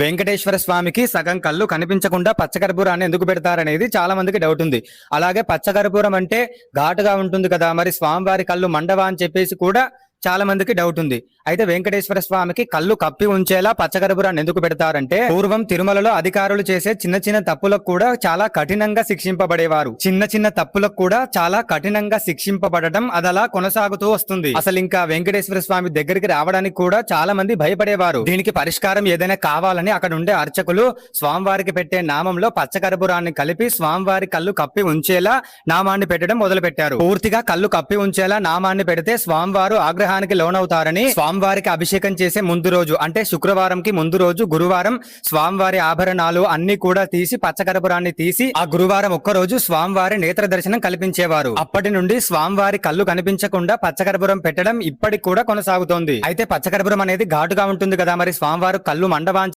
వెంకటేశ్వర స్వామికి సగం కళ్ళు కనిపించకుండా పచ్చకర్పూరాన్ని ఎందుకు పెడతారనేది చాలా మందికి డౌట్ ఉంది. అలాగే పచ్చకర్పూరం అంటే ఘాటుగా ఉంటుంది కదా, మరి స్వామివారి కళ్ళు మండవా అని చెప్పేసి కూడా చాలా మందికి డౌట్ ఉంది. అయితే వెంకటేశ్వర స్వామికి కళ్ళు కప్పి ఉంచేలా పచ్చకర్పూరాన్ని ఎందుకు పెడతారంటే, పూర్వం తిరుమలలో అధికారులు చేసే చిన్న చిన్న తప్పులకు కూడా చాలా కఠినంగా శిక్షింపబడేవారు. చిన్న చిన్న తప్పులకు కూడా చాలా కఠినంగా శిక్షింపబడటం అదలా కొనసాగుతూ వస్తుంది. అసలు ఇంకా వెంకటేశ్వర స్వామి దగ్గరికి రావడానికి కూడా చాలా మంది భయపడేవారు. దీనికి పరిష్కారం ఏదైనా కావాలని అక్కడ ఉండే అర్చకులు స్వామివారికి పెట్టే నామంలో పచ్చకర్పూరాన్ని కలిపి స్వామివారి కళ్ళు కప్పి ఉంచేలా నామాన్ని పెట్టడం మొదలు పెట్టారు. పూర్తిగా కళ్ళు కప్పి ఉంచేలా నామాన్ని పెడితే స్వామివారు ఆగ్రహానికి లోనవుతారని, స్వామివారికి అభిషేకం చేసే ముందు రోజు అంటే శుక్రవారంకి ముందు రోజు గురువారం స్వామివారి ఆభరణాలు అన్ని కూడా తీసి పచ్చకర్పూరాన్ని తీసి ఆ గురువారం ఒక్కరోజు స్వామివారి నేత్ర దర్శనం కల్పించేవారు. అప్పటి నుండి స్వామివారి కళ్ళు కనిపించకుండా పచ్చకర్పూరం పెట్టడం ఇప్పటికి కూడా కొనసాగుతోంది. అయితే పచ్చకర్పూరం అనేది ఘాటుగా ఉంటుంది కదా, మరి స్వామివారు కళ్ళు మండవా అని